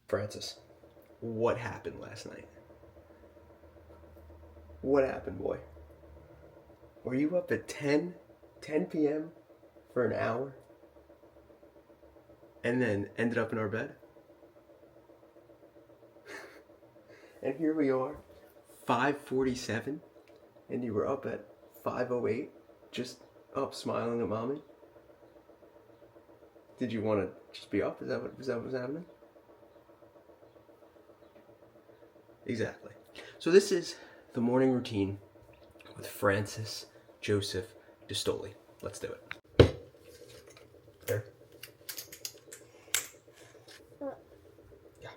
Francis, what happened last night? What happened, boy? Were you up at 10 p.m. for an hour? And then ended up in our bed? And here we are, 5:47, and you were up at 5:08, just up smiling at mommy? Did you want to just be up? Is that what was happening? Exactly. So this is the morning routine with Francis Joseph Distoli. Let's do it. There. Yeah.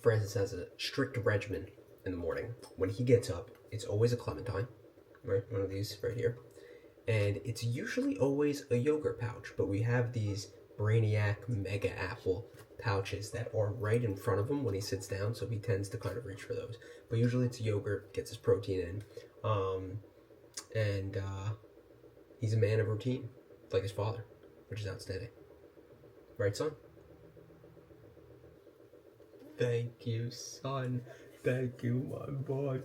Francis has a strict regimen in the morning. When he gets up, it's always a clementine, right? One of these right here. And it's usually always a yogurt pouch, but we have these Brainiac Mega Apple pouches that are right in front of him when he sits down, so he tends to kind of reach for those. But usually it's yogurt, gets his protein in, and he's a man of routine, like his father, which is outstanding. Right, son? Thank you, son. Thank you, my boy.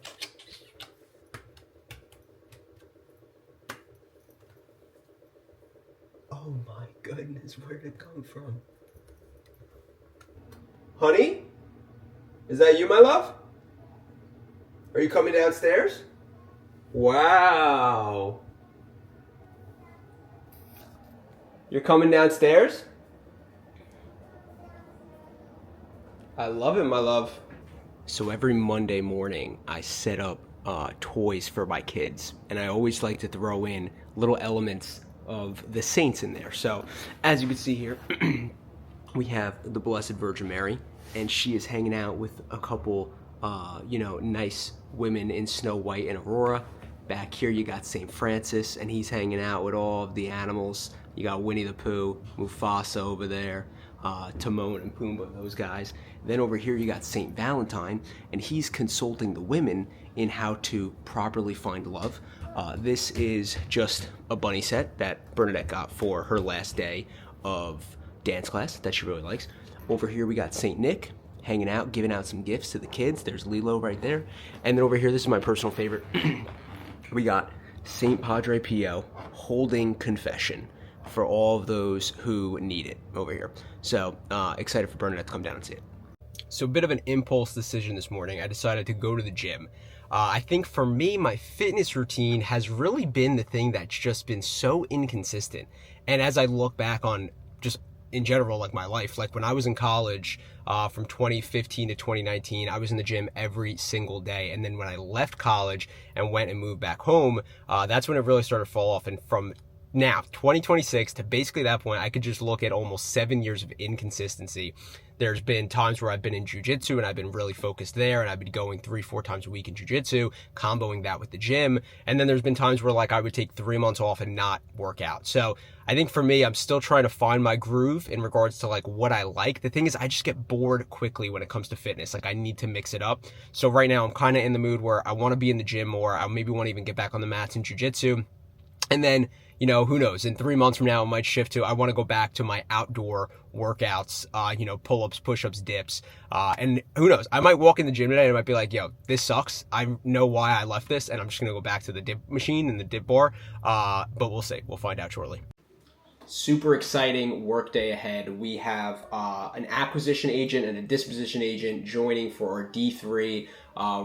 Oh my goodness, where did it come from? Honey? Is that you, my love? Are you coming downstairs? Wow. You're coming downstairs? I love it, my love. So every Monday morning, I set up toys for my kids, and I always like to throw in little elements of the saints in there. So, as you can see here, we have the Blessed Virgin Mary, and she is hanging out with a couple, nice women in Snow White and Aurora. Back here, you got St. Francis, and he's hanging out with all of the animals. You got Winnie the Pooh, Mufasa over there, Timon and Pumbaa, those guys. Then over here, you got St. Valentine, and he's consulting the women in how to properly find love. This is just a bunny set that Bernadette got for her last day of dance class that she really likes. Over here we got St. Nick hanging out, giving out some gifts to the kids. There's Lilo right there. And then over here, this is my personal favorite. We got St. Padre Pio holding confession for all of those who need it over here. So excited for Bernadette to come down and see it. So a bit of an impulse decision this morning. I decided to go to the gym. I think for me, my fitness routine has really been the thing that's just been so inconsistent. And as I look back on just in general, like my life, like when I was in college, from 2015 to 2019, I was in the gym every single day. And then when I left college and went and moved back home, that's when it really started to fall off. And from now, 2026 to basically that point, I could just look at almost 7 years of inconsistency. There's been times where I've been in jiu-jitsu and I've been really focused there, and I've been going 3-4 times a week in jiu-jitsu, comboing that with the gym. And then there's been times where like I would take 3 months off and not work out. So I think for me, I'm still trying to find my groove in regards to like what I like. The thing is, I just get bored quickly when it comes to fitness. Like I need to mix it up. So right now I'm kind of in the mood where I want to be in the gym more. I maybe want to even get back on the mats in jiu-jitsu. And then, who knows, in 3 months from now, it might shift to, I want to go back to my outdoor workouts, pull-ups, push-ups, dips. And who knows, I might walk in the gym today and I might be like, yo, this sucks. I know why I left this, and I'm just going to go back to the dip machine and the dip bar. But we'll see. We'll find out shortly. Super exciting work day ahead. We have an acquisition agent and a disposition agent joining for our D3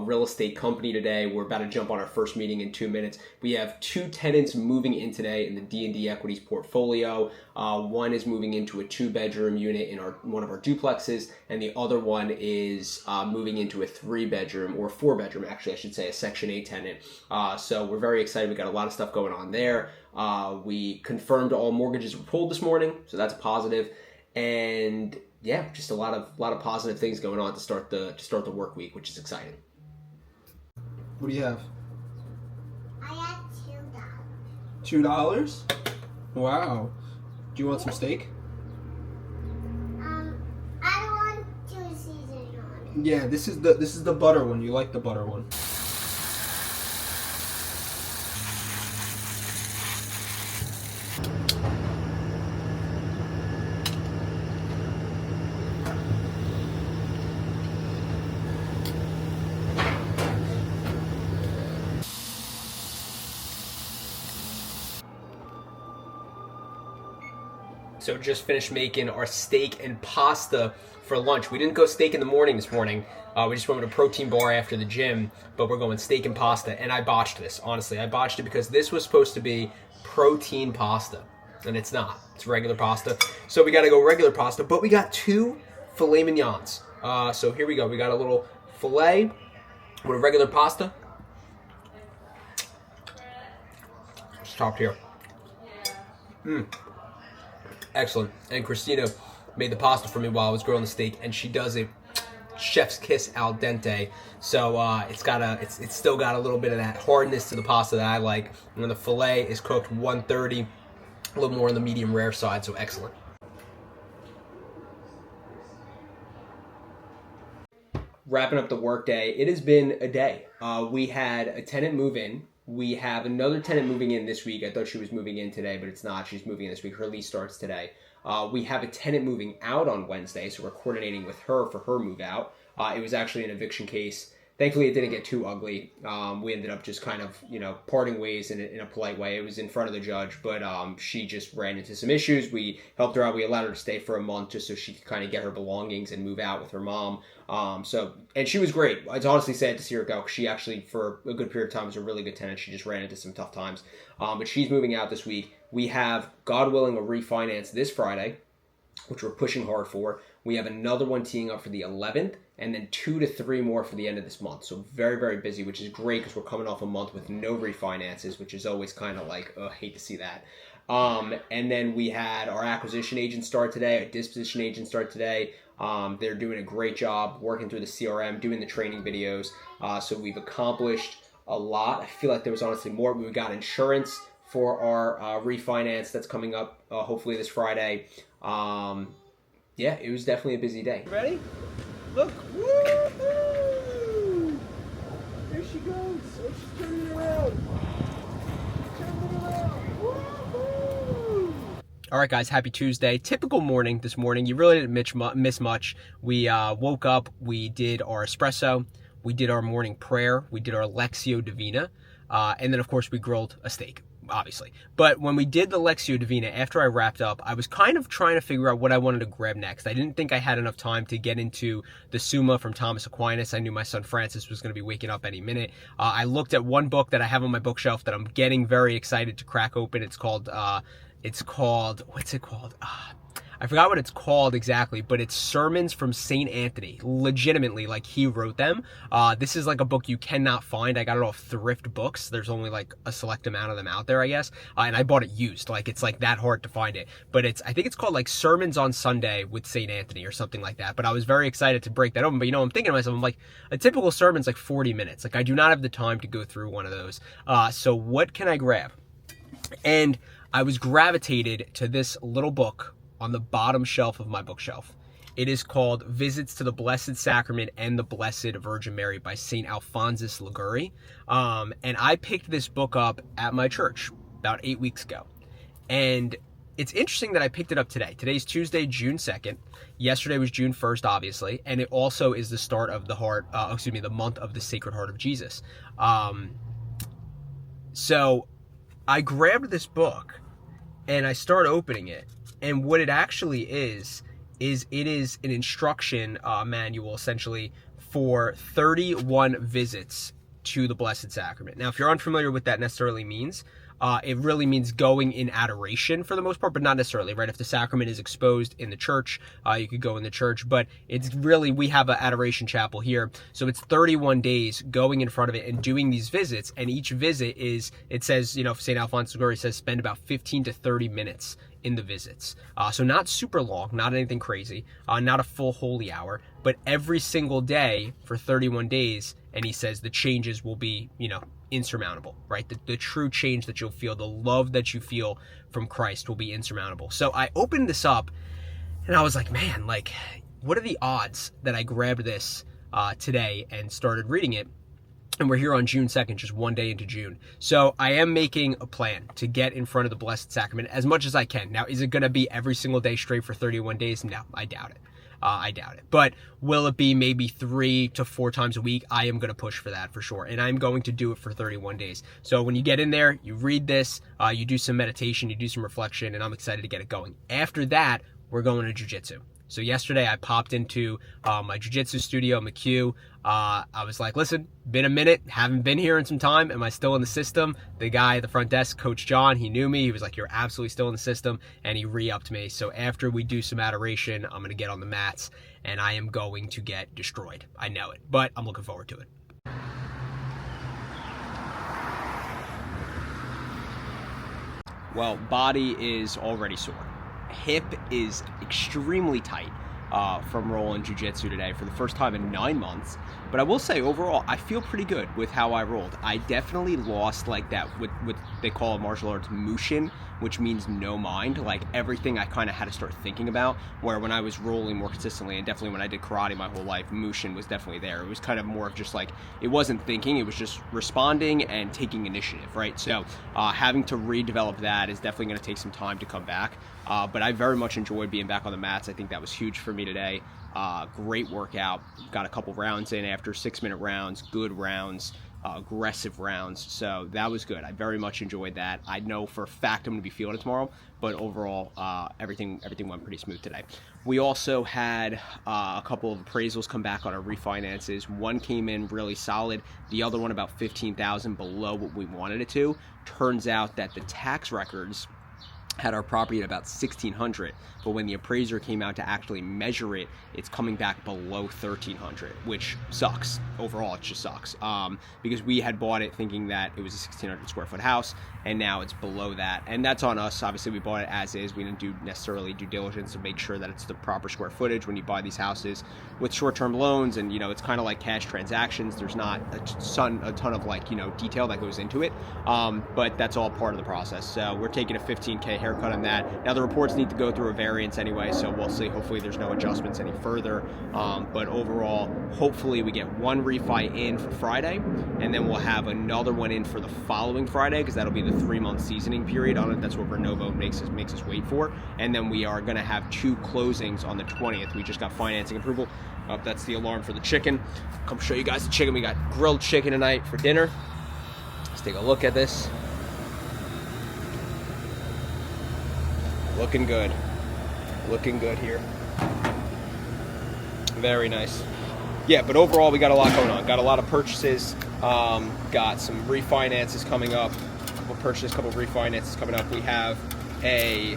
real estate company today. We're about to jump on our first meeting in 2 minutes. We have 2 tenants moving in today in the D&D Equities portfolio. One is moving into a 2-bedroom unit in one of our duplexes, and the other one is moving into a 3-bedroom, or 4-bedroom, actually, I should say, a Section 8 tenant. So we're very excited. We got a lot of stuff going on there. We confirmed all mortgages were pulled this morning, so that's a positive. And yeah, just a lot of positive things going on to start the work week, which is exciting. What do you have? I have $2. Wow. Do you want some steak? I don't want to season on it. Yeah, this is the butter one. You like the butter one. So just finished making our steak and pasta for lunch. We didn't go steak in the morning this morning. We just went with a protein bar after the gym, but we're going steak and pasta. And I botched this, honestly. I botched it because this was supposed to be protein pasta, and it's not. It's regular pasta. So we got to go regular pasta, but we got 2 filet mignons. So here we go. We got a little filet with a regular pasta. It's topped here. Excellent. And Christina made the pasta for me while I was grilling the steak, and she does it chef's kiss al dente. So it's still got a little bit of that hardness to the pasta that I like. And then the filet is cooked 130, a little more on the medium rare side, so excellent. Wrapping up the workday, it has been a day. We had a tenant move in. We have another tenant moving in this week. I thought she was moving in today, but it's not. She's moving in this week. Her lease starts today. We have a tenant moving out on Wednesday, so we're coordinating with her for her move out. It was actually an eviction case. Thankfully, it didn't get too ugly. We ended up just kind of, parting ways in a polite way. It was in front of the judge, but she just ran into some issues. We helped her out. We allowed her to stay for a month just so she could kind of get her belongings and move out with her mom. And she was great. It's honestly sad to see her go. She actually, for a good period of time, was a really good tenant. She just ran into some tough times. But she's moving out this week. We have, God willing, a refinance this Friday, which we're pushing hard for. We have another one teeing up for the 11th, and then 2 to 3 more for the end of this month. So very, very busy, which is great because we're coming off a month with no refinances, which is always kind of like, hate to see that. And then we had our acquisition agent start today, our disposition agent start today. They're doing a great job working through the CRM, doing the training videos. So we've accomplished a lot. I feel like there was honestly more. We got insurance for our refinance that's coming up hopefully this Friday. Yeah, it was definitely a busy day. Ready? Look! Woo-hoo! There she goes. Oh, she's turning around. Turning around. Woo-hoo! All right, guys, happy Tuesday. Typical morning this morning. You really didn't miss much. We woke up, we did our espresso, we did our morning prayer, we did our Lectio Divina, and then, of course, we grilled a steak, obviously. But when we did the Lectio Divina, after I wrapped up, I was kind of trying to figure out what I wanted to grab next. I didn't think I had enough time to get into the Summa from Thomas Aquinas. I knew my son Francis was going to be waking up any minute. I looked at one book that I have on my bookshelf that I'm getting very excited to crack open. It's called, what's it called? I forgot what it's called exactly, but it's Sermons from St. Anthony. Legitimately, like, he wrote them. This is like a book you cannot find. I got it off Thrift Books. There's only like a select amount of them out there, I guess. And I bought it used. Like, it's like that hard to find it. But I think it's called like Sermons on Sunday with St. Anthony or something like that. But I was very excited to break that open. But I'm thinking to myself, I'm like, a typical sermon's like 40 minutes. Like, I do not have the time to go through one of those. So what can I grab? And I was gravitated to this little book on the bottom shelf of my bookshelf. It is called Visits to the Blessed Sacrament and the Blessed Virgin Mary by St. Alphonsus Liguori. And I picked this book up at my church about 8 weeks ago. And it's interesting that I picked it up today. Today's Tuesday, June 2nd. Yesterday was June 1st, obviously. And it also is the start of the month of the Sacred Heart of Jesus. So I grabbed this book and I start opening it. And what it actually is it is an instruction manual, essentially, for 31 visits to the Blessed Sacrament. Now, if you're unfamiliar with what that necessarily means, it really means going in adoration for the most part, but not necessarily, right? If the sacrament is exposed in the church, you could go in the church, but it's really, we have an adoration chapel here. So it's 31 days going in front of it and doing these visits. And each visit is, it says, St. Alphonsus Liguori says, spend about 15 to 30 minutes in the visits. So not super long, not anything crazy, not a full holy hour, but every single day for 31 days. And he says the changes will be, insurmountable, right? The true change that you'll feel, the love that you feel from Christ will be insurmountable. So I opened this up and I was like, man, like, what are the odds that I grabbed this today and started reading it? And we're here on June 2nd, just one day into June. So I am making a plan to get in front of the Blessed Sacrament as much as I can. Now, is it going to be every single day straight for 31 days? No, I doubt it. I doubt it. But will it be maybe 3 to 4 times a week? I am going to push for that for sure. And I'm going to do it for 31 days. So when you get in there, you read this, you do some meditation, you do some reflection, and I'm excited to get it going. After that, we're going to jiu-jitsu. So yesterday I popped into my jiu-jitsu studio, McHugh. I was like, listen, been a minute, haven't been here in some time. Am I still in the system? The guy at the front desk, Coach John, he knew me. He was like, you're absolutely still in the system. And he re-upped me. So after we do some adoration, I'm going to get on the mats and I am going to get destroyed. I know it, but I'm looking forward to it. Well, body is already sore. Hip is extremely tight from rolling jiu-jitsu today for the first time in 9 months. But I will say, overall, I feel pretty good with how I rolled. I definitely lost like that, what they call in martial arts mushin, which means no mind, like everything I kind of had to start thinking about, where when I was rolling more consistently, and definitely when I did karate my whole life, mushin was definitely there. It was kind of more of just like, it wasn't thinking, it was just responding and taking initiative, right? So having to redevelop that is definitely going to take some time to come back. But I very much enjoyed being back on the mats. I think that was huge for me today. Great workout. Got a couple rounds in after 6-minute rounds, good rounds, aggressive rounds. So that was good. I very much enjoyed that. I know for a fact I'm going to be feeling it tomorrow, but overall, everything went pretty smooth today. We also had a couple of appraisals come back on our refinances. One came in really solid. The other one about $15,000 below what we wanted it to. Turns out that the tax records had our property at about $1,600, but when the appraiser came out to actually measure it, it's coming back below $1,300, which sucks. Overall, it just sucks because we had bought it thinking that it was a 1,600 square foot house, and now it's below that, and that's on us. Obviously, we bought it as is. We didn't do necessarily due diligence to make sure that it's the proper square footage when you buy these houses with short-term loans, and it's kind of like cash transactions. There's not a ton of like detail that goes into it, but that's all part of the process. So we're taking a $15K haircut on that. Now the reports need to go through a variance anyway, so we'll see. Hopefully there's no adjustments any further. But overall, hopefully we get one refi in for Friday, and then we'll have another one in for the following Friday, because that'll be the 3-month seasoning period on it. That's what Renovo makes us wait for. And then we are going to have 2 closings on the 20th. We just got financing approval. That's the alarm for the chicken. Come show you guys the chicken. We got grilled chicken tonight for dinner. Let's take a look at this. Looking good. Looking good here. Very nice. Yeah, but overall we got a lot going on. Got a lot of purchases. Got some refinances coming up. Couple refinances coming up. We have a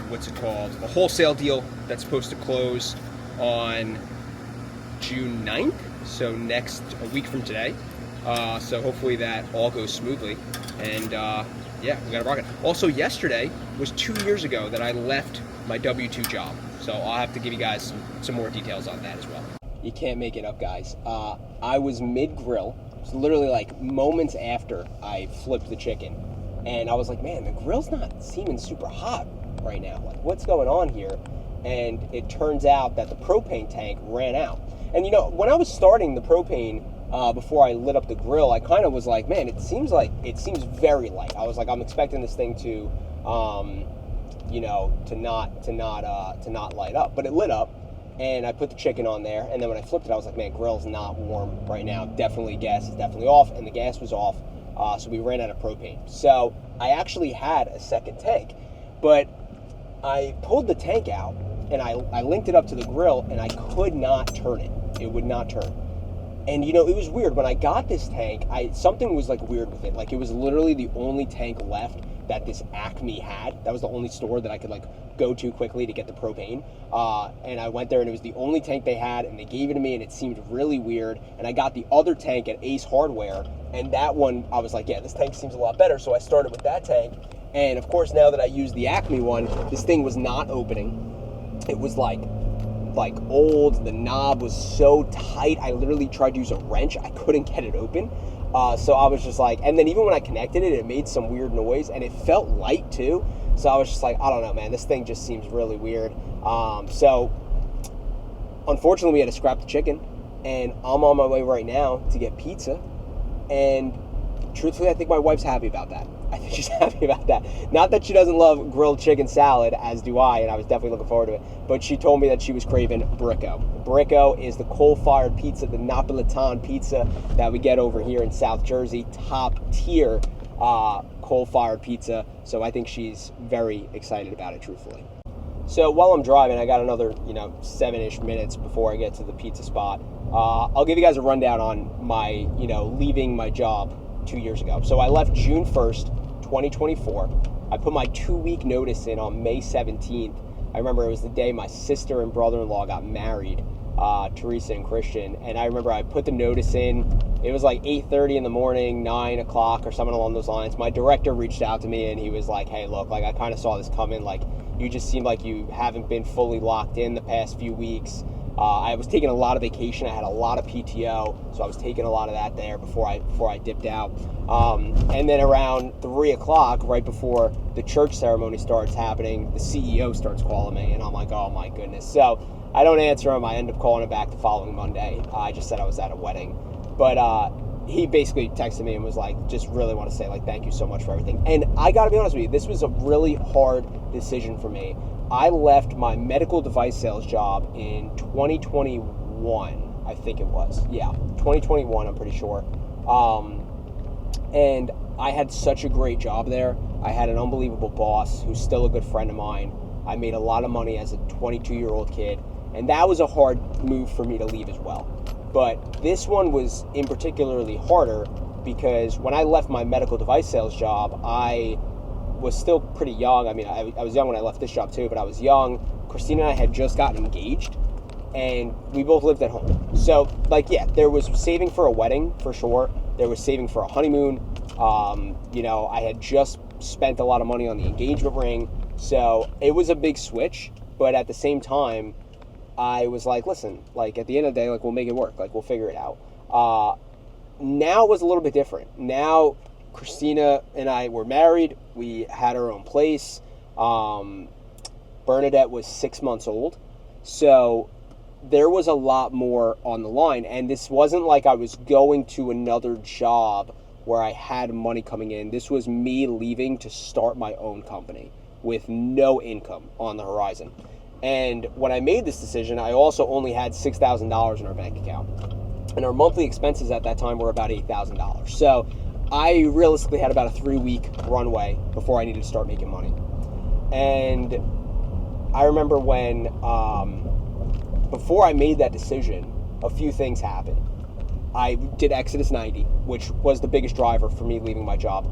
what's it called? A wholesale deal that's supposed to close on June 9th. So a week from today. So hopefully that all goes smoothly. And yeah, we got a rocket. Also, yesterday was 2 years ago that I left my W-2 job. So I'll have to give you guys some more details on that as well. You can't make it up, guys. I was mid-grill. It was literally like moments after I flipped the chicken. And I was like, man, the grill's not seeming super hot right now. Like, what's going on here? And it turns out that the propane tank ran out. And when I was starting the propane, before I lit up the grill, I kind of was like, man, it seems very light. I was like, I'm expecting this thing to, to not light up, but it lit up, and I put the chicken on there, and then when I flipped it, I was like, man, grill's not warm right now. Definitely gas is definitely off, and the gas was off, so we ran out of propane. So I actually had a second tank, but I pulled the tank out, and I linked it up to the grill, and I could not turn it. It would not turn. And it was weird. When I got this tank, something was like weird with it. Like, it was literally the only tank left that this Acme had. That was the only store that I could go to quickly to get the propane. And I went there, and it was the only tank they had, and they gave it to me, and it seemed really weird. And I got the other tank at Ace Hardware, and that one, I was like, yeah, this tank seems a lot better. So I started with that tank. And of course, now that I use the Acme one, this thing was not opening. It was like old. The knob was so tight. I literally tried to use a wrench. I couldn't get it open. So I was just like, and then even when I connected it, it made some weird noise, and it felt light too. So I was just like, I don't know, man, this thing just seems really weird. So unfortunately we had to scrap the chicken, and I'm on my way right now to get pizza. And truthfully, I think my wife's happy about that. I think she's happy about that. Not that she doesn't love grilled chicken salad, as do I, and I was definitely looking forward to it, but she told me that she was craving Bricco. Bricco is the coal-fired pizza, the Napolitan pizza that we get over here in South Jersey, top tier coal-fired pizza, so I think she's very excited about it, truthfully. So while I'm driving, I got another, 7-ish minutes before I get to the pizza spot. I'll give you guys a rundown on my, leaving my job 2 years ago. So I left June 1st, 2024. I put my 2-week notice in on May 17th. I remember it was the day my sister and brother-in-law got married, Teresa and Christian. And I remember I put the notice in. It was like 8:30 in the morning, 9 o'clock or something along those lines. My director reached out to me and he was like, hey, look, like I kind of saw this coming. Like you just seem like you haven't been fully locked in the past few weeks. I was taking a lot of vacation. I had a lot of PTO, so I was taking a lot of that there before I dipped out. And then around 3 o'clock, right before the church ceremony starts happening, the CEO starts calling me, and I'm like, oh my goodness. So I don't answer him. I end up calling him back the following Monday. I just said I was at a wedding. But he basically texted me and was like, just really want to say, like, thank you so much for everything. And I got to be honest with you, this was a really hard decision for me. I left my medical device sales job in 2021, I think it was. Yeah, 2021, I'm pretty sure. And I had such a great job there. I had an unbelievable boss who's still a good friend of mine. I made a lot of money as a 22-year-old kid. And that was a hard move for me to leave as well. But this one was in particularly harder because when I left my medical device sales job, I was still pretty young. I mean, I was young when I left this job too, but I was young. Christina and I had just gotten engaged, and we both lived at home. So, like, yeah, there was saving for a wedding, for sure. There was saving for a honeymoon. I had just spent a lot of money on the engagement ring. So it was a big switch, but at the same time, I was like, listen, like, at the end of the day, like, we'll make it work. Like, we'll figure it out. Now it was a little bit different. Now, Christina and I were married. We had our own place. Bernadette was 6 months old. So there was a lot more on the line. And this wasn't like I was going to another job where I had money coming in. This was me leaving to start my own company with no income on the horizon. And when I made this decision, I also only had $6,000 in our bank account. And our monthly expenses at that time were about $8,000. So I realistically had about a 3-week runway before I needed to start making money. And I remember when, before I made that decision, a few things happened. I did Exodus 90, which was the biggest driver for me leaving my job.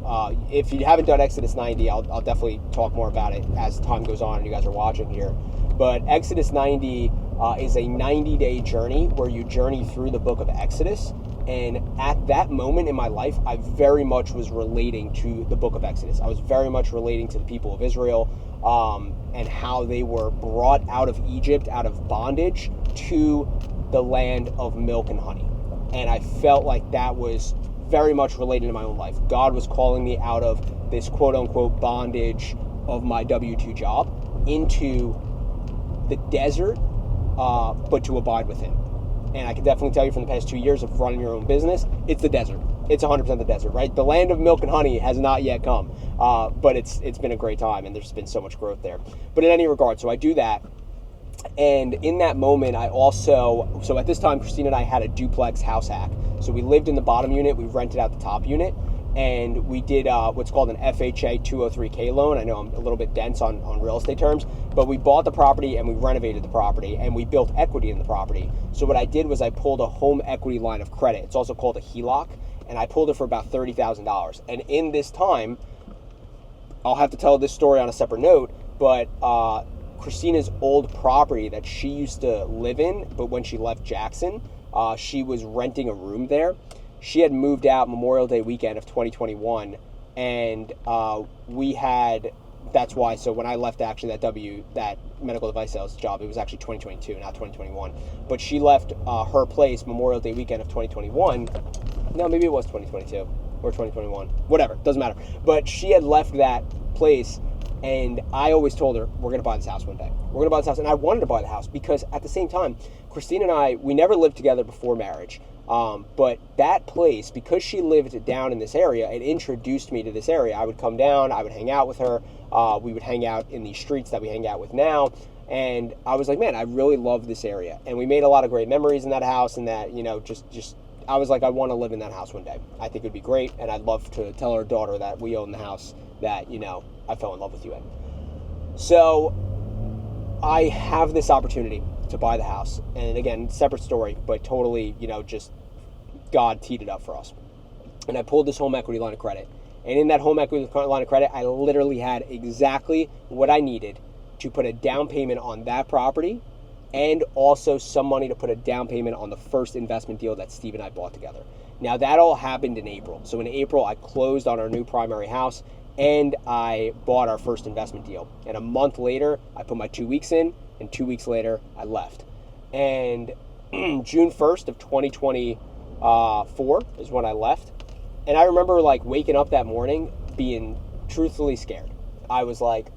If you haven't done Exodus 90, I'll definitely talk more about it as time goes on and you guys are watching here. But Exodus 90 is a 90-day journey where you journey through the book of Exodus. And at that moment in my life, I very much was relating to the book of Exodus. I was very much relating to the people of Israel and how they were brought out of Egypt, out of bondage, to the land of milk and honey. And I felt like that was very much related to my own life. God was calling me out of this quote-unquote bondage of my W-2 job into the desert, but to abide with him. And I can definitely tell you from the past 2 years of running your own business, it's the desert. It's 100% the desert, right? The land of milk and honey has not yet come, but it's been a great time, and there's been so much growth there. But in any regard, so I do that. And in that moment, so at this time, Christina and I had a duplex house hack. So we lived in the bottom unit, we rented out the top unit, and we did what's called an FHA 203K loan. I know I'm a little bit dense on real estate terms, but we bought the property and we renovated the property and we built equity in the property. So what I did was I pulled a home equity line of credit. It's also called a HELOC, and I pulled it for about $30,000. And in this time, I'll have to tell this story on a separate note, but Christina's old property that she used to live in, but when she left Jackson, she was renting a room there. She had moved out Memorial Day weekend of 2021, and that's why, so when I left actually that medical device sales job, it was actually 2022, not 2021, but she left her place Memorial Day weekend of 2021, no, maybe it was 2022, or 2021, whatever, doesn't matter, but she had left that place, and I always told her, we're going to buy this house one day. We're going to buy this house, and I wanted to buy the house, because at the same time, Christine and I, we never lived together before marriage. But that place, because she lived down in this area, it introduced me to this area. I would come down, I would hang out with her. We would hang out in these streets that we hang out with now. And I was like, man, I really love this area. And we made a lot of great memories in that house, and that, just I was like, I want to live in that house one day. I think it would be great. And I'd love to tell our daughter that we own the house that, I fell in love with you in. So I have this opportunity to buy the house. And again, separate story, but totally, just God teed it up for us. And I pulled this home equity line of credit. And in that home equity line of credit, I literally had exactly what I needed to put a down payment on that property, and also some money to put a down payment on the first investment deal that Steve and I bought together. Now, that all happened in April. So in April, I closed on our new primary house, and I bought our first investment deal. And a month later, I put my 2 weeks in, and 2 weeks later, I left. And June 1st of 2024 is when I left. And I remember waking up that morning being truthfully scared. I was like,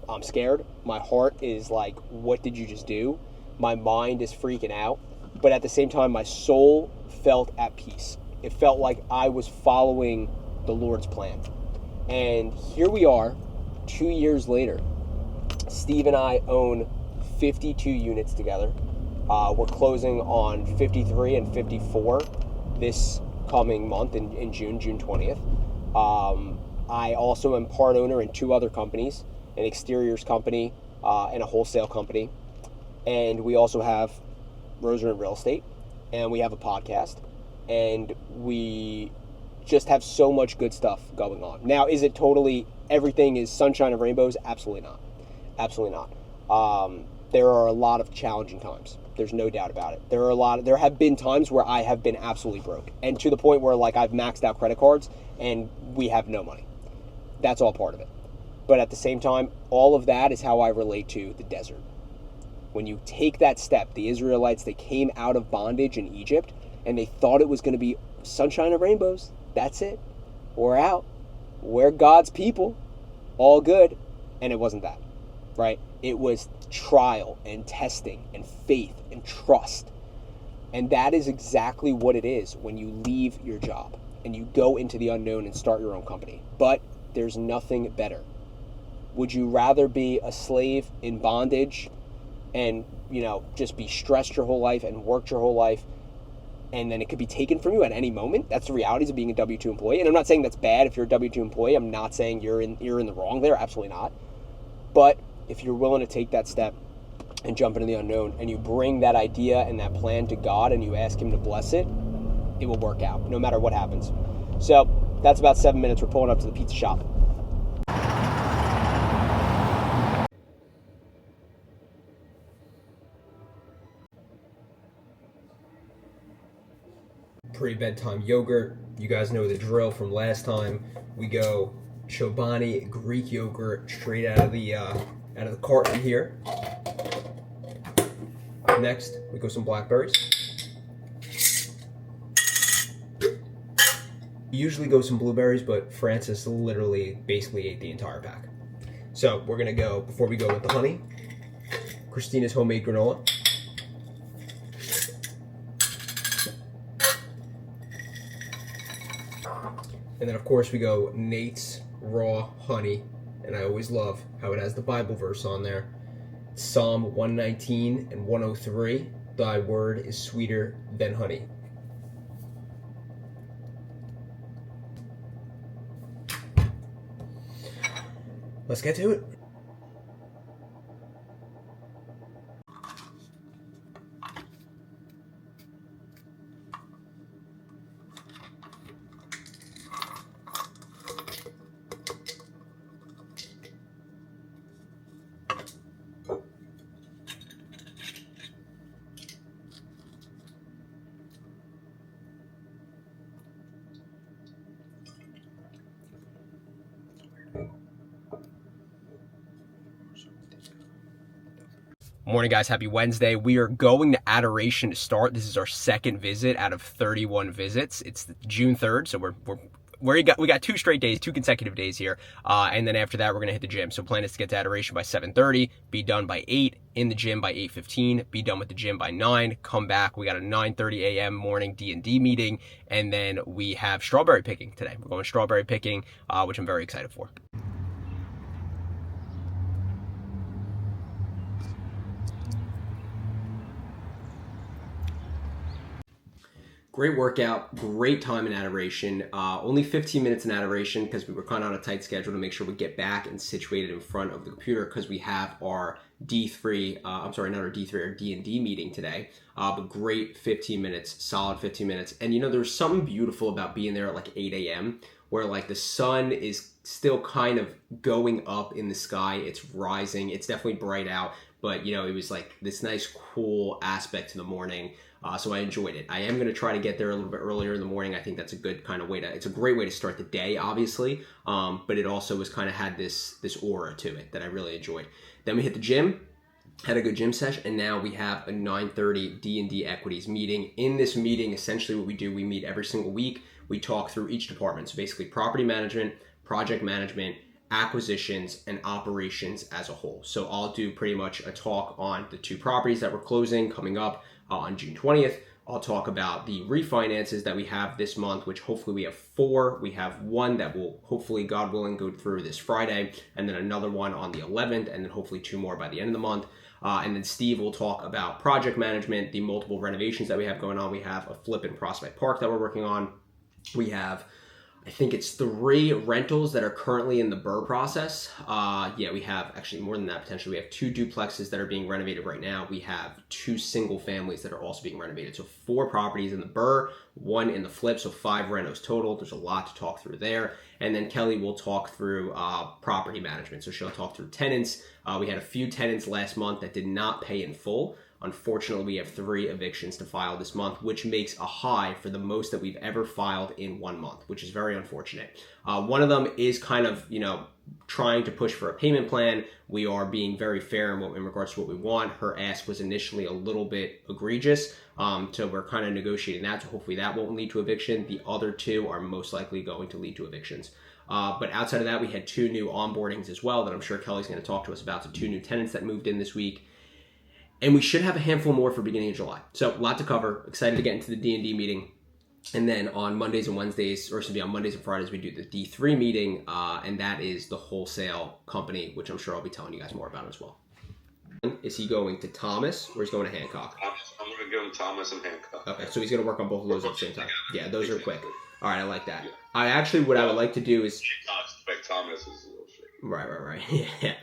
I'm scared. My heart is like, what did you just do? My mind is freaking out. But at the same time, my soul felt at peace. It felt like I was following the Lord's plan. And here we are, 2 years later. Steve and I own 52 units together. We're closing on 53 and 54 this coming month in June 20th. I also am part owner in 2 other companies, an exteriors company and a wholesale company. And we also have Roser Real Estate, and we have a podcast, and we just have so much good stuff going on. Now, is it totally everything is sunshine and rainbows? Absolutely not. Absolutely not. There are a lot of challenging times. There's no doubt about it. There have been times where I have been absolutely broke, and to the point where I've maxed out credit cards and we have no money. That's all part of it. But at the same time, all of that is how I relate to the desert. When you take that step, the Israelites, they came out of bondage in Egypt, and they thought it was going to be sunshine and rainbows. That's it. We're out. We're God's people. All good. And it wasn't that, right? It was trial and testing and faith and trust. And that is exactly what it is when you leave your job and you go into the unknown and start your own company. But there's nothing better. Would you rather be a slave in bondage and, just be stressed your whole life and worked your whole life, and then it could be taken from you at any moment? That's the realities of being a W-2 employee. And I'm not saying that's bad if you're a W-2 employee. I'm not saying you're in the wrong there. Absolutely not. But if you're willing to take that step and jump into the unknown, and you bring that idea and that plan to God and you ask Him to bless it, it will work out no matter what happens. So that's about 7 minutes. We're pulling up to the pizza shop. Pre-bedtime yogurt. You guys know the drill from last time. We go Chobani Greek yogurt straight out of the carton here. Next, we go some blackberries. We usually go some blueberries, but Francis literally basically ate the entire pack. So we're gonna go, before we go with the honey, Christina's homemade granola. And then, of course, we go Nate's Raw Honey. And I always love how it has the Bible verse on there. Psalm 119 and 103. Thy word is sweeter than honey. Let's get to it. Morning, guys. Happy Wednesday. We are going to Adoration to start. This is our second visit out of 31 visits. It's June 3rd, so we're we got 2 straight days, 2 consecutive days here, and then after that we're gonna hit the gym. So plan is to get to Adoration by 7:30, be done by 8, in the gym by 8:15, be done with the gym by 9, come back. We got a 9:30 a.m. morning D&D meeting, and then we have strawberry picking today. We're going strawberry picking, which I'm very excited for. Great workout, great time in Adoration. Only 15 minutes in Adoration because we were kind of on a tight schedule to make sure we get back and situated in front of the computer because we have our D3, I'm sorry, not our D3, our D&D meeting today. But great 15 minutes, solid 15 minutes. And you know, there's something beautiful about being there at like 8 a.m. where like the sun is still kind of going up in the sky. It's rising. It's definitely bright out, but you know, it was like this nice cool aspect to the morning. So I enjoyed it. I am going to try to get there a little bit earlier in the morning. I think that's a good kind of way to, it's a great way to start the day, obviously. But it also was kind of had this aura to it that I really enjoyed. Then we hit the gym, had a good gym session, and now we have a 9:30 D&D equities meeting. In this meeting, essentially what we do, we meet every single week. We talk through each department. So basically property management, project management, acquisitions, and operations as a whole. So I'll do pretty much a talk on the 2 properties that we're closing coming up on June 20th. I'll talk about the refinances that we have this month, which hopefully we have 4. We have 1 that will hopefully, God willing, go through this Friday, and then another one on the 11th, and then hopefully 2 more by the end of the month. And then Steve will talk about project management, the multiple renovations that we have going on. We have a flip in Prospect Park that we're working on. We have, I think it's 3 rentals that are currently in the BRRRR process. Yeah, we have actually more than that potentially. We have 2 duplexes that are being renovated right now. We have 2 single families that are also being renovated. So 4 properties in the BRRRR, 1 in the flip, so 5 renos total. There's a lot to talk through there. And then Kelly will talk through property management. So she'll talk through tenants. We had a few tenants last month that did not pay in full. Unfortunately, we have 3 evictions to file this month, which makes a high for the most that we've ever filed in 1 month, which is very unfortunate. One of them is kind of, you know, trying to push for a payment plan. We are being very fair in regards to what we want. Her ask was initially a little bit egregious, so we're kind of negotiating that, so hopefully that won't lead to eviction. The other 2 are most likely going to lead to evictions. But outside of that, we had 2 new onboardings as well that I'm sure Kelly's going to talk to us about. So 2 new tenants that moved in this week. And we should have a handful more for beginning of July. So a lot to cover. Excited to get into the D&D meeting. And then on Mondays and Wednesdays, or on Mondays and Fridays, we do the D3 meeting. And that is the wholesale company, which I'm sure I'll be telling you guys more about as well. Is he going to Thomas or is he going to Hancock? I'm going to go to Thomas and Hancock. Okay, so he's going to work on both of those at the same time. Yeah, those are quick. All right, I like that. What I would like to do is... Thomas is a little shaky. Right. Yeah.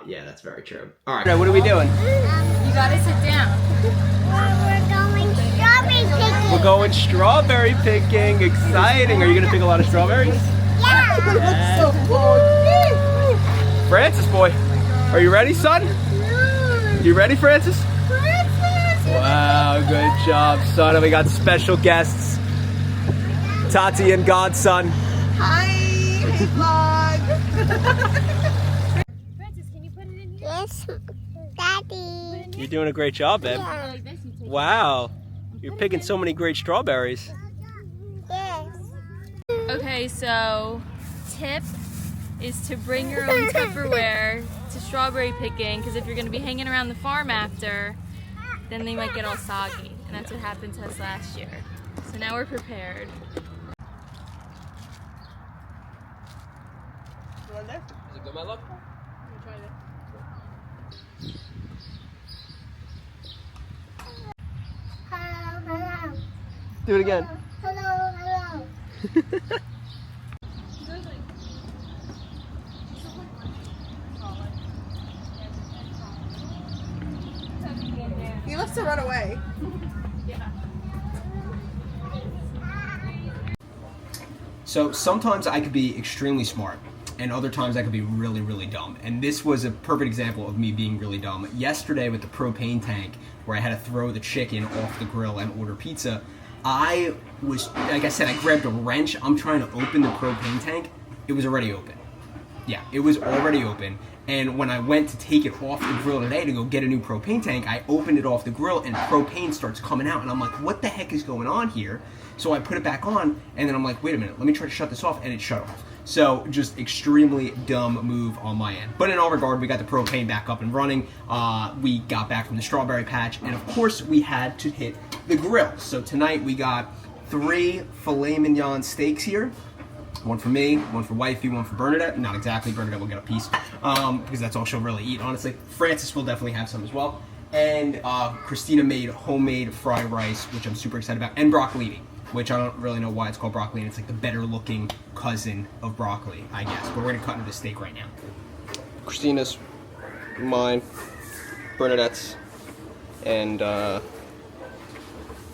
Yeah, that's very true. All right, what are we doing? You gotta sit down. We're going strawberry picking. We're going strawberry picking. Exciting. Are you going to pick a lot of strawberries? Yeah. So cool. Francis, boy. Are you ready, son? You ready, Francis? Wow, good job, son. And we got special guests. Tati and Godson. Hi, hey vlog. Francis, can you put it in here? Yes, Daddy. You're doing a great job, babe. Yeah. Like this, you take Wow. You're picking so many great strawberries. Yes. Okay, so tip is to bring your own Tupperware to strawberry picking, because if you're going to be hanging around the farm after, then they might get all soggy, and that's what happened to us last year. So now we're prepared. Is it good, my love? Hello. Do it again. Hello. He loves to run away. So sometimes I could be extremely smart, and other times I could be really, really dumb. And this was a perfect example of me being really dumb. Yesterday with the propane tank, where I had to throw the chicken off the grill and order pizza, I was, like I said, I grabbed a wrench. I'm trying to open the propane tank. It was already open. Yeah, it was already open. And when I went to take it off the grill today to go get a new propane tank, I opened it off the grill and propane starts coming out. And I'm like, what the heck is going on here? So I put it back on, and then I'm like, wait a minute, let me try to shut this off, and it shut off. So just extremely dumb move on my end. But in all regard, we got the propane back up and running. We got back from the strawberry patch, and of course we had to hit the grill. So tonight we got 3 filet mignon steaks here. One for me, one for wifey, one for Bernadette. Not exactly, Bernadette will get a piece because that's all she'll really eat, honestly. Francis will definitely have some as well. And Christina made homemade fried rice, which I'm super excited about, and broccolini, which I don't really know why it's called broccolini. It's like the better looking cousin of broccoli, I guess. But we're gonna cut into the steak right now. Christina's, mine, Bernadette's, and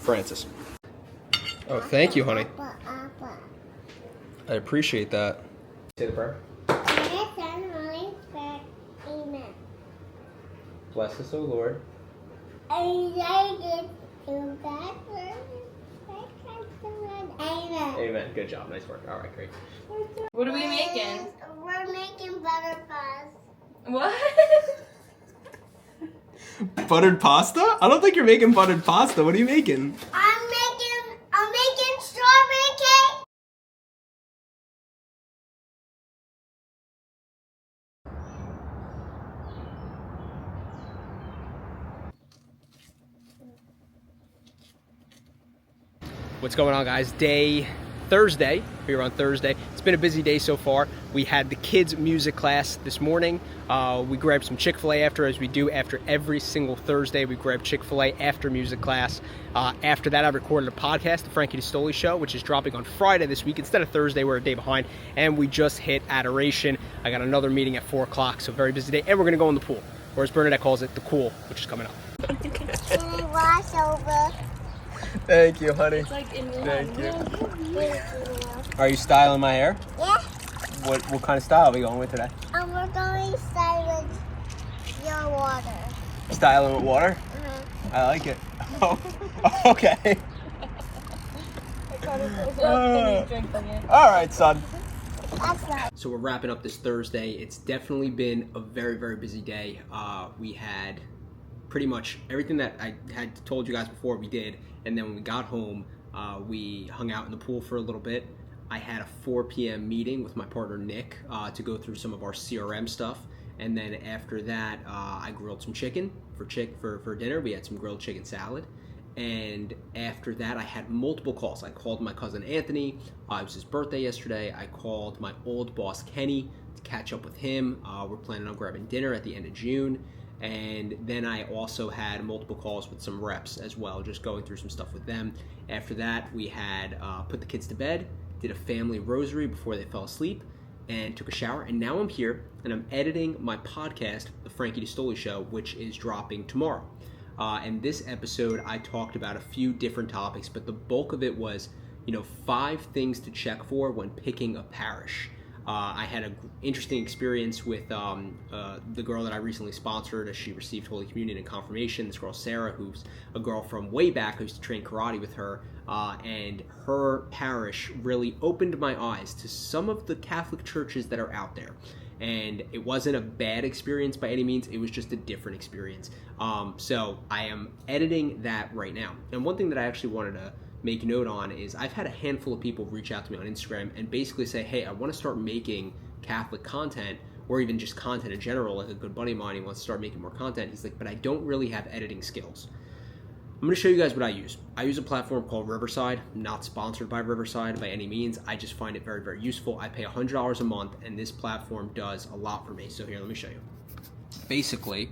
Francis. Oh, thank you, honey. I appreciate that. Say the prayer. Amen. Bless us, O Lord. Amen. Amen. Good job. Nice work. All right, great. What are we making? We're making butterflies. What? Buttered pasta? I don't think you're making buttered pasta. What are you making? I'm making strawberry cake. What's going on, guys? Thursday. We're on Thursday. It's been a busy day so far. We had the kids' music class this morning. We grabbed some Chick-fil-A after, as we do after every single Thursday. We grab Chick-fil-A after music class. After that, I recorded a podcast, The Frankie DeStoli Show, which is dropping on Friday this week. Instead of Thursday, we're a day behind. And we just hit Adoration. I got another meeting at 4 o'clock, so very busy day. And we're going to go in the pool, or as Bernadette calls it, the cool, which is coming up. Wash over. Thank you, honey. It's like in Thank you. Yeah. Are you styling my hair? Yeah. What kind of style are we going with today? And we're going to start with your water. Styling with water? I like it. Oh, okay. All right, son. That's not. So we're wrapping up this Thursday. It's definitely been a very, very busy day. We had pretty much everything that I had told you guys before we did. And then when we got home, we hung out in the pool for a little bit. I had a 4 p.m. meeting with my partner Nick to go through some of our CRM stuff. And then after that, I grilled some chicken for dinner. We had some grilled chicken salad. And after that, I had multiple calls. I called my cousin Anthony. It was his birthday yesterday. I called my old boss Kenny to catch up with him. We're planning on grabbing dinner at the end of June. And then I also had multiple calls with some reps as well, just going through some stuff with them. After that, we had put the kids to bed, did a family rosary before they fell asleep, and took a shower. And now I'm here, and I'm editing my podcast, The Frankie DeStoli Show, which is dropping tomorrow. And this episode, I talked about a few different topics, but the bulk of it was, 5 things to check for when picking a parish. I had an interesting experience with the girl that I recently sponsored as she received Holy Communion and Confirmation. This girl, Sarah, who's a girl from way back. I used to train karate with her. And her parish really opened my eyes to some of the Catholic churches that are out there. And it wasn't a bad experience by any means. It was just a different experience. So I am editing that right now. And one thing that I actually wanted to make note on is I've had a handful of people reach out to me on Instagram and basically say, hey, I want to start making Catholic content, or even just content in general. Like a good buddy of mine, he wants to start making more content. He's like, but I don't really have editing skills. I'm going to show you guys what I use. I use a platform called Riverside. I'm not sponsored by Riverside by any means. I just find it very, very useful. I pay $100 a month, and this platform does a lot for me. So here, let me show you. Basically,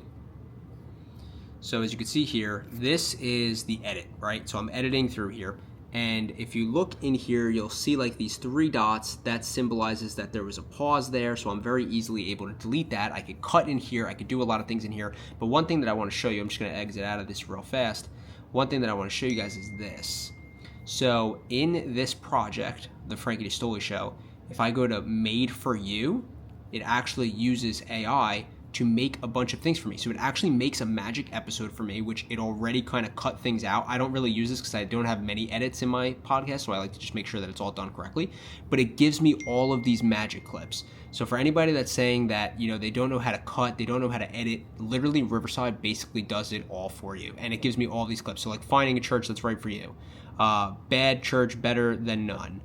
so as you can see here, this is the edit, right? So I'm editing through here. And if you look in here, you'll see like these 3 dots. That symbolizes that there was a pause there. So I'm very easily able to delete that. I could cut in here. I could do a lot of things in here. But one thing that I want to show you, I'm just going to exit out of this real fast. One thing that I want to show you guys is this. So in this project, the Frankie DeStoli Show, if I go to Made for You, it actually uses AI to make a bunch of things for me. So it actually makes a magic episode for me, which it already kind of cut things out. I don't really use this because I don't have many edits in my podcast, so I like to just make sure that it's all done correctly. But it gives me all of these magic clips. So for anybody that's saying that, they don't know how to cut, they don't know how to edit, literally Riverside basically does it all for you. And it gives me all these clips. So like finding a church that's right for you. Bad Church, Better Than None,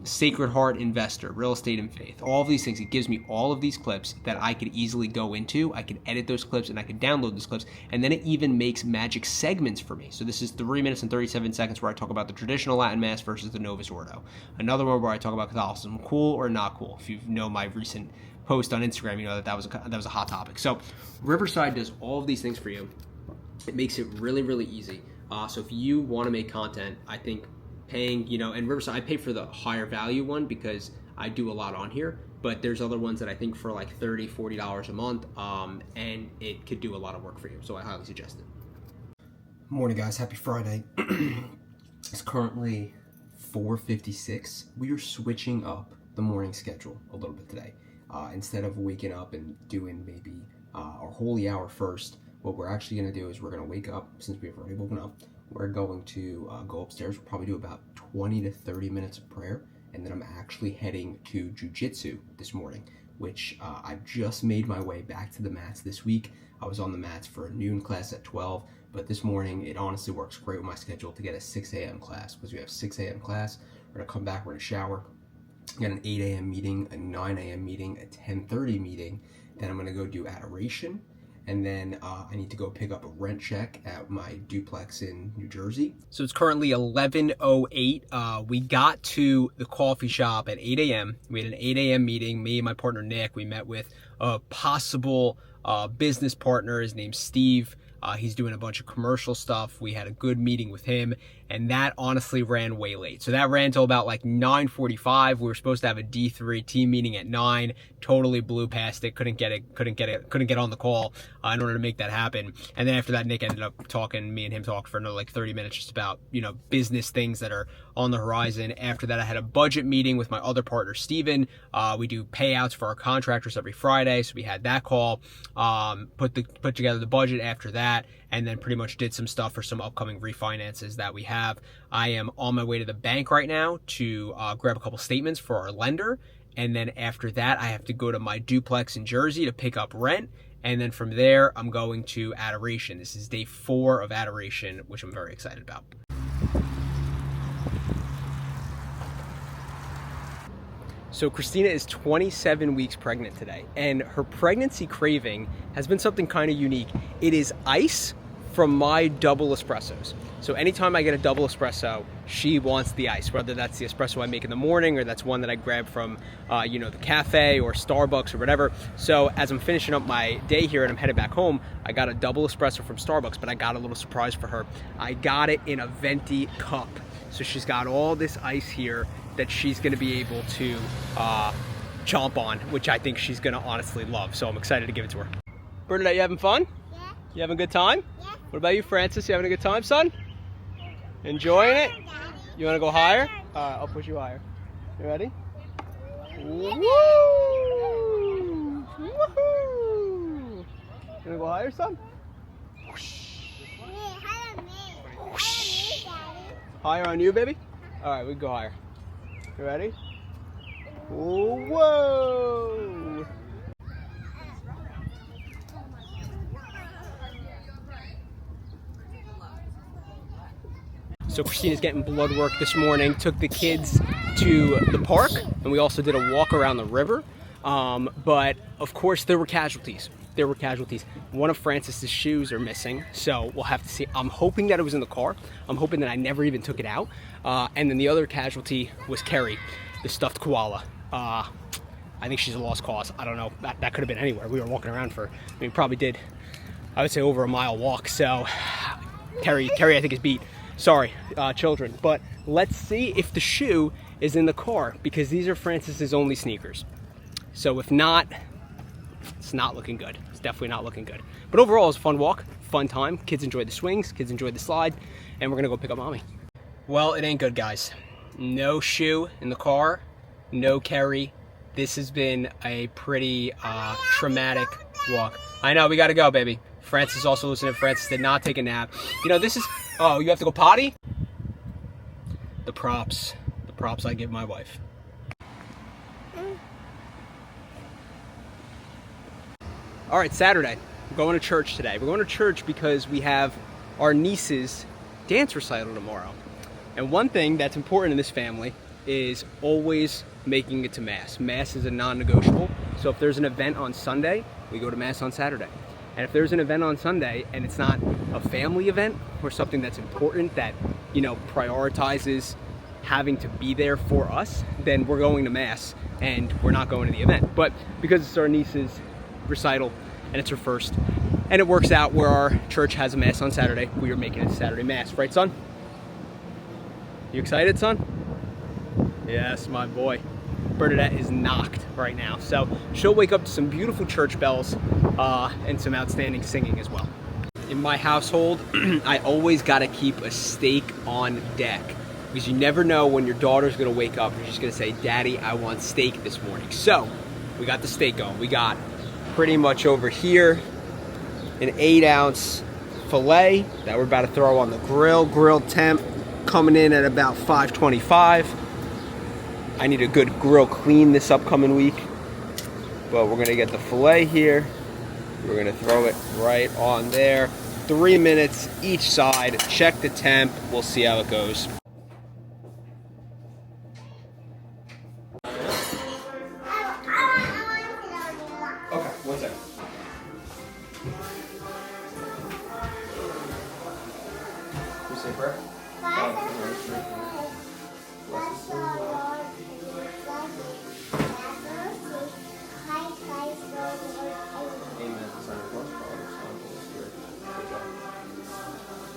Sacred Heart Investor, Real Estate and Faith, all of these things. It gives me all of these clips that I could easily go into. I could edit those clips and I could download those clips, and then it even makes magic segments for me. So this is 3 minutes and 37 seconds where I talk about the traditional Latin Mass versus the Novus Ordo. Another one where I talk about Catholicism, cool or not cool. If you know my recent post on Instagram, you know that was a hot topic. So Riverside does all of these things for you. It makes it really, really easy. So if you want to make content, I think paying, and Riverside, I pay for the higher value one because I do a lot on here, but there's other ones that I think for like $30, $40 a month, and it could do a lot of work for you. So I highly suggest it. Morning, guys. Happy Friday. It's currently 4:56. We are switching up the morning schedule a little bit today. Instead of waking up and doing maybe our holy hour first, what we're actually going to do is we're going to wake up, since we've already woken up. We're going to go upstairs. We'll probably do about 20 to 30 minutes of prayer, and then I'm actually heading to jiu-jitsu this morning, which I've just made my way back to the mats this week. I was on the mats for a noon class at 12, but this morning it honestly works great with my schedule to get a 6 a.m. class, because we have 6 a.m. class. We're going to come back, we're going to shower, get an 8 a.m. meeting, a 9 a.m. meeting, a 10:30 meeting. Then I'm going to go do Adoration. And then I need to go pick up a rent check at my duplex in New Jersey. So it's currently 11:08. We got to the coffee shop at 8 a.m. We had an 8 a.m. meeting. Me and my partner, Nick, we met with a possible business partner. His name's Steve. He's doing a bunch of commercial stuff. We had a good meeting with him, and that honestly ran way late. So that ran till about like 9:45. We were supposed to have a D3 team meeting at 9. Totally blew past it. Couldn't get on the call in order to make that happen. And then after that, Nick ended up talking. Me and him talked for another like 30 minutes just about business things that are on the horizon. After that, I had a budget meeting with my other partner, Steven. We do payouts for our contractors every Friday, so we had that call. Put together the budget after that, and then pretty much did some stuff for some upcoming refinances that we have. I am on my way to the bank right now to grab a couple statements for our lender, and then after that I have to go to my duplex in Jersey to pick up rent, and then from there I'm going to Adoration. This is day 4 of Adoration, which I'm very excited about. So Christina is 27 weeks pregnant today, and her pregnancy craving has been something kind of unique. It is ice from my double espressos. So anytime I get a double espresso, she wants the ice, whether that's the espresso I make in the morning or that's one that I grab from, the cafe or Starbucks or whatever. So as I'm finishing up my day here and I'm headed back home, I got a double espresso from Starbucks, but I got a little surprise for her. I got it in a venti cup. So she's got all this ice here that she's going to be able to chomp on, which I think she's going to honestly love. So I'm excited to give it to her. Bernadette, you having fun? Yeah. You having a good time? Yeah. What about you, Francis? You having a good time, son? Enjoying it? You want to go higher? All right, I'll push you higher. You ready? Woo! Woohoo! You want to go higher, son? Higher on you, baby? All right, we can go higher. You ready? Whoa! So Christina's getting blood work this morning. Took the kids to the park, and we also did a walk around the river. But of course, there were casualties. One of Francis's shoes are missing, so we'll have to see. I'm hoping that it was in the car. I'm hoping that I never even took it out. And then the other casualty was Carrie, the stuffed koala. I think she's a lost cause. I don't know. That could have been anywhere. We were walking around we probably did, I would say, over a mile walk. So Carrie, I think, is beat. Sorry, children. But let's see if the shoe is in the car, because these are Francis's only sneakers. So if not, it's not looking good. It's definitely not looking good. But overall, it was a fun walk, fun time. Kids enjoyed the swings, kids enjoyed the slide, and we're gonna go pick up mommy. Well, it ain't good, guys. No shoe in the car, no Carrie. This has been a pretty traumatic walk. I know, we gotta go, baby. Francis also listening. Francis did not take a nap. This is, oh, you have to go potty? The props I give my wife. All right, Saturday. We're going to church today. We're going to church because we have our niece's dance recital tomorrow. And one thing that's important in this family is always making it to Mass. Mass is a non-negotiable. So if there's an event on Sunday, we go to Mass on Saturday. And if there's an event on Sunday and it's not a family event or something that's important that, you know, prioritizes having to be there for us, then we're going to Mass and we're not going to the event. But because it's our niece's recital and it's her first, and it works out where our church has a Mass on Saturday, we are making it a Saturday Mass. Right, son? You excited, son? Yes, my boy. Bernadette is knocked right now, so she'll wake up to some beautiful church bells and some outstanding singing as well. In my household, I always gotta keep a steak on deck because you never know when your daughter's gonna wake up and she's gonna say, Daddy, I want steak this morning. So we got the steak going. We got pretty much over here an 8-ounce filet that we're about to throw on the grill. Grill temp coming in at about 525. I need a good grill clean this upcoming week, but we're gonna get the filet here. We're gonna throw it right on there. 3 minutes each side. Check the temp. We'll see how it goes. Okay, 1 second. We say prayer?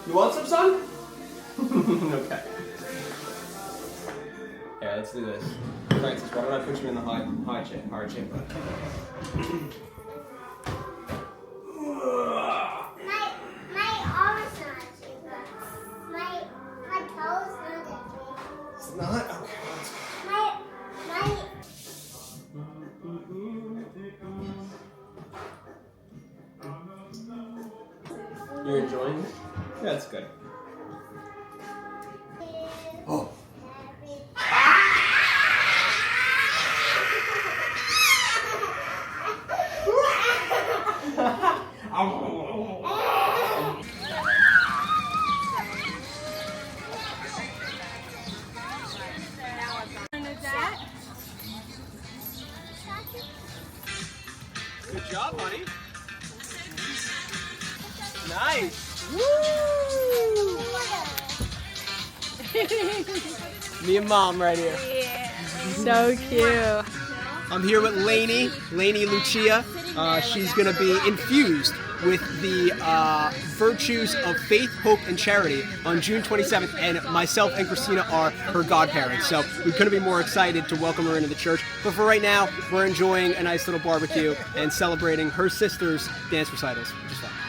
You want some, son? Okay. Yeah, let's do this. Francis, why don't I put you in the hard chamber? My arm's not cheaper. My toes not that It's not? Okay, let's go. You're enjoying it? Yeah, that's good. Oh. Good job, honey. Nice. Woo! Me and Mom right here. Yeah. So cute. I'm here with Lainey Lucia. She's gonna be infused with the virtues of faith, hope, and charity on June 27th, and myself and Christina are her godparents. So we couldn't be more excited to welcome her into the church. But for right now, we're enjoying a nice little barbecue and celebrating her sister's dance recitals, which is fun.